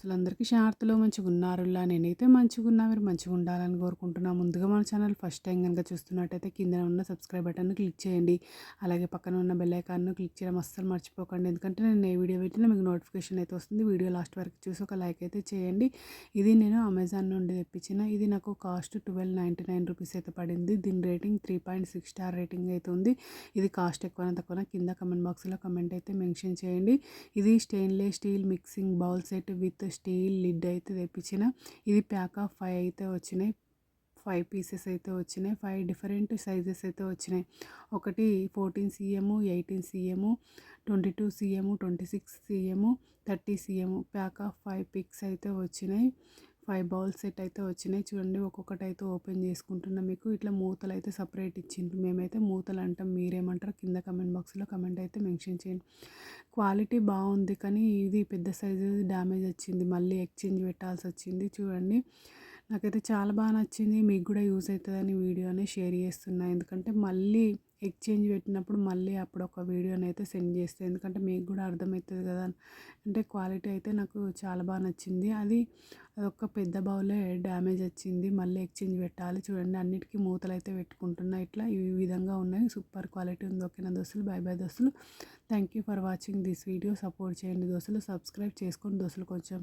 అసలందరికీ శాంతిలో మంచిగున్నారులా. నేనైతే మంచిగున్నా. మీరు మంచిగుండాలని కోరుకుంటున్నా. ముందుగా మన ఛానల్ ఫస్ట్ టైం గనుక చూస్తున్నట్టయితే కింద ఉన్న సబ్స్క్రైబ్ బటన్‌ని క్లిక్ చేయండి. అలాగే పక్కన ఉన్న బెల్ ఐకాన్‌ను క్లిక్ చేయడం అస్సలు మర్చిపోకండి. ఎందుకంటే నేను ఏ వీడియో పెట్టినా మీకు నోటిఫికేషన్ అయితే వస్తుంది. వీడియో లాస్ట్ వరకు చూసి ఒక లైక్ అయితే చేయండి. ఇది నేను అమెజాన్ నుండి తెప్పించిన. ఇది నాకు కాస్ట్ ₹12.99 అయితే పడింది. దీని రేటింగ్ 3.6 స్టార్ రేటింగ్ అయితే ఉంది. ఇది కాస్ట్ ఎక్కువనా తక్కువనా కింద కామెంట్ బాక్స్‌లో కామెంట్ అయితే మెన్షన్ చేయండి. ఇది stainless steel mixing bowl set with steel lid అయితే తెప్పించిన. ఇది ప్యాక్ ఆఫ్ 5 అయితే వచ్చినాయి. 5 పీసెస్ అయితే వచ్చినాయి. 5 డిఫరెంట్ సైజెస్ అయితే వచ్చినాయి. ఒకటి 14 cm, 18 cm, 22 cm, 26 cm, 30 cm pack of 5 pics అయితే వచ్చినాయి. 5 బౌల్ సెట్ అయితే వచ్చినాయి. చూడండి ఒక్కొక్కటి అయితే ఓపెన్ చేసుకుంటున్నా. మీకు ఇట్లా మూతలు అయితే సపరేట్ ఇచ్చిండ్రు. మేమైతే మూతలు అంటాం. మీరేమంటారో కింద కామెంట్ బాక్స్లో కామెంట్ అయితే మెన్షన్ చేయండి. క్వాలిటీ బాగుంది కానీ ఇది పెద్ద సైజు డ్యామేజ్ వచ్చింది. మళ్ళీ ఎక్స్చేంజ్ పెట్టాల్సి వచ్చింది. చూడండి నాకైతే చాలా బాగా నచ్చింది. మీకు కూడా యూజ్ అవుతుందని వీడియోని షేర్ చేస్తున్నా. ఎందుకంటే మళ్ళీ ఎక్స్చేంజ్ పెట్టినప్పుడు మళ్ళీ అప్పుడు ఒక వీడియోని అయితే సెండ్ చేస్తాను. ఎందుకంటే మీకు కూడా అర్థమవుతుంది కదా. అంటే క్వాలిటీ అయితే నాకు చాలా బాగా నచ్చింది. అదొక పెద్ద బౌలే డ్యామేజ్ వచ్చింది. మళ్ళీ ఎక్స్చేంజ్ పెట్టాలి. చూడండి అన్నిటికీ మూతలు అయితే పెట్టుకుంటున్నా. ఇట్లా ఈ విధంగా ఉన్నాయి. సూపర్ క్వాలిటీ ఉంది. ఓకేనా దోస్తులు, బై బై దోస్తులు. Thank you for watching this video. Support చేయండి దోస్తులు, సబ్స్క్రైబ్ చేసుకోండి దోస్తులు కొంచెం.